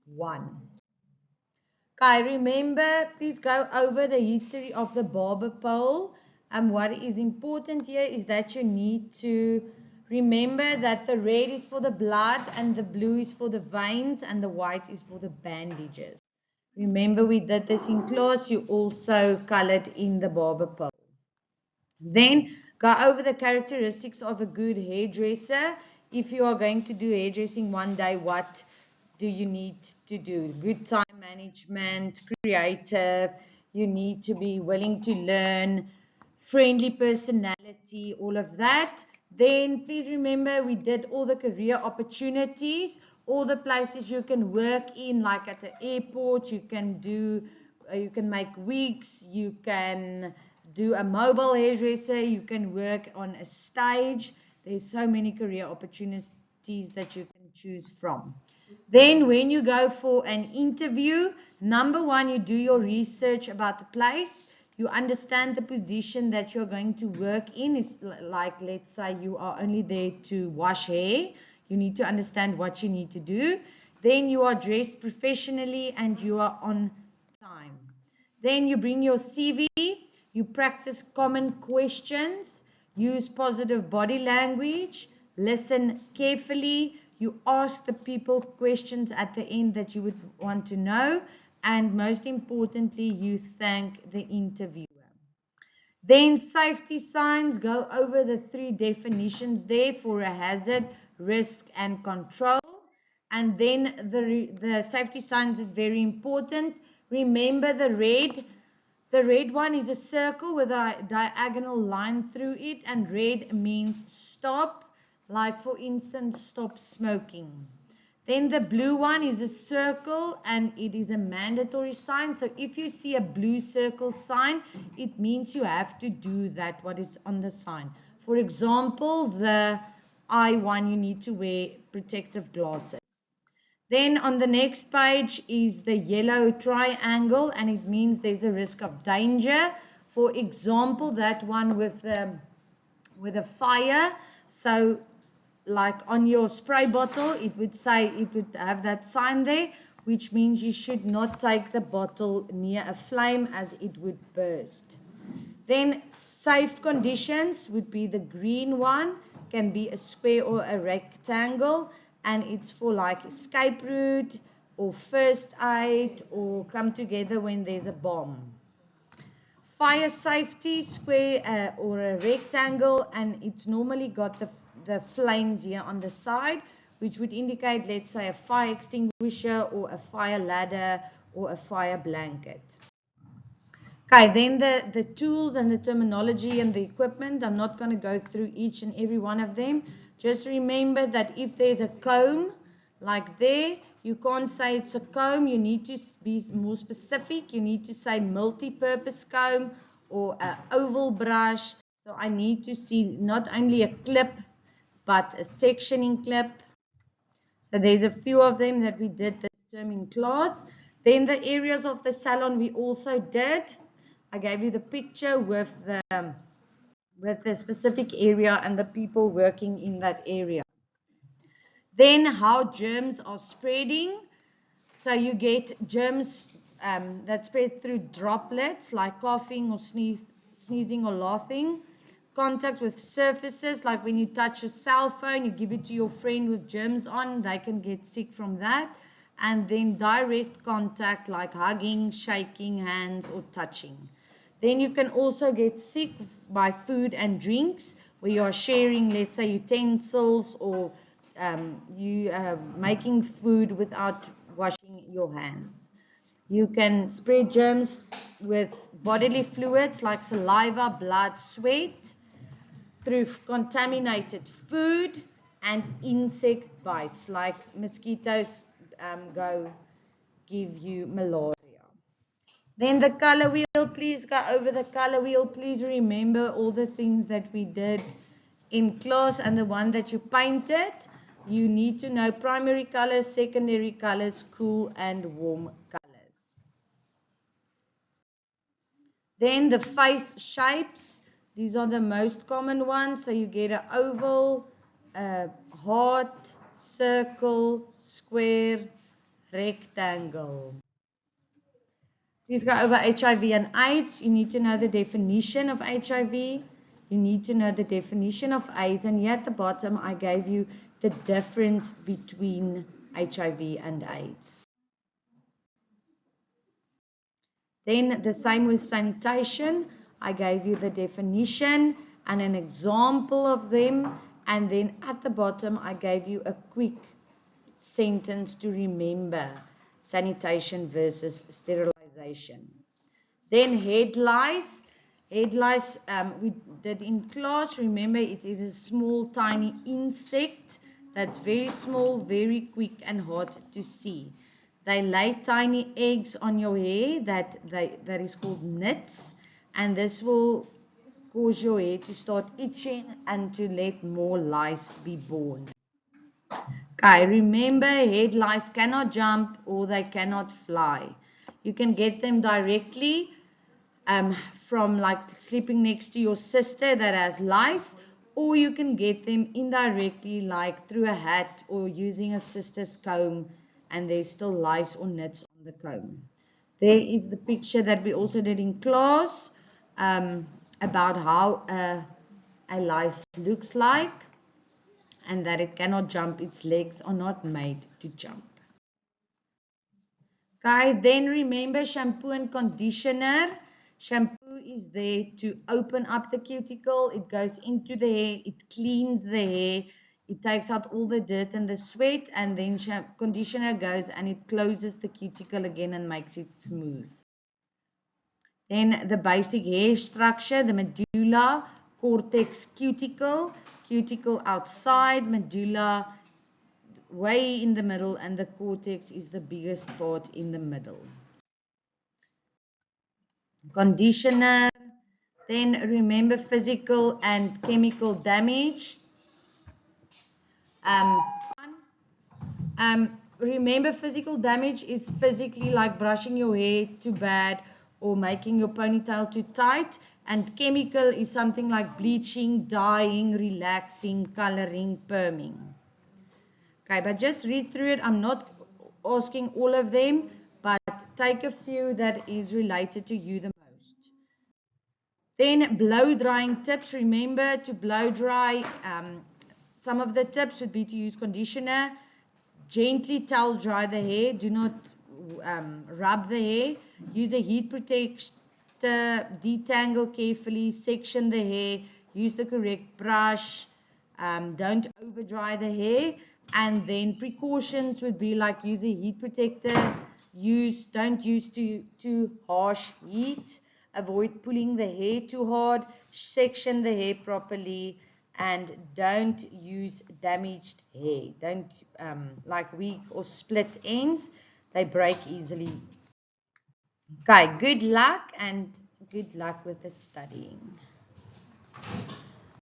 1. Okay, remember, please go over the history of the barber pole. What is important here is that you need to remember that the red is for the blood and the blue is for the veins and the white is for the bandages. Remember, we did this in class. You also colored in the barber pole. Then go over the characteristics of a good hairdresser. If you are going to do hairdressing one day, what do you need to do? Good time management, creative, you need to be willing to learn, friendly personality, all of that. Then please remember we did all the career opportunities, all the places you can work in, like at the airport, you can make wigs, you can do a mobile hairdresser, you can work on a stage. There's so many career opportunities that you can choose from. Then when you go for an interview, number one, you do your research about the place. You understand the position that you're going to work in. It's like, let's say you are only there to wash hair. You need to understand what you need to do. Then you are dressed professionally and you are on time. Then you bring your CV. You practice common questions. Use positive body language. Listen carefully. You ask the people questions at the end that you would want to know. And most importantly, you thank the interviewer. Then safety signs, go over the 3 definitions there for a hazard, risk, and control. And then the safety signs is very important. Remember the red. The red one is a circle with a diagonal line through it, and red means stop, like for instance, stop smoking. Then the blue one is a circle and it is a mandatory sign. So if you see a blue circle sign, it means you have to do that, what is on the sign. For example, the I one, you need to wear protective glasses. Then on the next page is the yellow triangle and it means there's a risk of danger. For example, that one with a fire. So like on your spray bottle, it would have that sign there, which means you should not take the bottle near a flame as it would burst. Then safe conditions would be the green one, can be a square or a rectangle, and it's for like escape route or first aid or come together when there's a bomb. Fire safety, square or a rectangle, and it's normally got the flames here on the side, which would indicate, let's say, a fire extinguisher or a fire ladder or a fire blanket. Okay, then the tools and the terminology and the equipment, I'm not going to go through each and every one of them. Just remember that if there's a comb, like there, you can't say it's a comb. You need to be more specific. You need to say multi-purpose comb or an oval brush. So I need to see not only a clip, but a sectioning clip. So there's a few of them that we did this term in class. Then the areas of the salon we also did. I gave you the picture with the specific area and the people working in that area. Then how germs are spreading. So you get germs that spread through droplets like coughing or sneezing or laughing. Contact with surfaces, like when you touch a cell phone, you give it to your friend with germs on, they can get sick from that. And then direct contact like hugging, shaking hands or touching. Then you can also get sick by food and drinks where you are sharing, let's say, utensils or you making food without washing your hands. You can spread germs with bodily fluids like saliva, blood, sweat, through contaminated food and insect bites like mosquitoes go give you malaria. Then the color wheel, please go over the color wheel. Please remember all the things that we did in class and the one that you painted. You need to know primary colors, secondary colors, cool and warm colors. Then the face shapes. These are the most common ones. So you get an oval, a heart, circle, square, rectangle. Please go over HIV and AIDS. You need to know the definition of HIV. You need to know the definition of AIDS. And here at the bottom, I gave you the difference between HIV and AIDS. Then the same with sanitation. I gave you the definition and an example of them. And then at the bottom, I gave you a quick sentence to remember sanitation versus sterilization. Then head lice. Head lice we did in class. Remember, it is a small, tiny insect that's very small, very quick and hard to see. They lay tiny eggs on your hair that is called nits, and this will cause your hair to start itching and to let more lice be born. Okay, remember, head lice cannot jump or they cannot fly. You can get them directly from like sleeping next to your sister that has lice, or you can get them indirectly like through a hat or using a sister's comb and there's still lice or nits on the comb. There is the picture that we also did in class about how a lice looks like, and that it cannot jump. Its legs are not made to jump. Okay, then remember shampoo and conditioner. Shampoo is there to open up the cuticle. It goes into the hair. It cleans the hair. It takes out all the dirt and the sweat, and then conditioner goes and it closes the cuticle again and makes it smooth. Then the basic hair structure, the medulla, cortex, cuticle, cuticle outside, medulla way in the middle, and the cortex is the biggest part in the middle. Conditioner. Then remember physical and chemical damage. Remember physical damage is physically like brushing your hair too bad or making your ponytail too tight, and chemical is something like bleaching, dyeing, relaxing, coloring, perming. Okay, but just read through it. I'm not asking all of them, but take a few that is related to you the most. Then blow drying tips. Remember to blow dry. Some of the tips would be to use conditioner. Gently towel dry the hair. Do not rub the hair. Use a heat protector. Detangle carefully. Section the hair. Use the correct brush. Don't over dry the hair. And then precautions would be like use a heat protector. Don't use too harsh heat. Avoid pulling the hair too hard. Section the hair properly. And don't use damaged hair. Don't like weak or split ends. They break easily. Okay, good luck and good luck with the studying.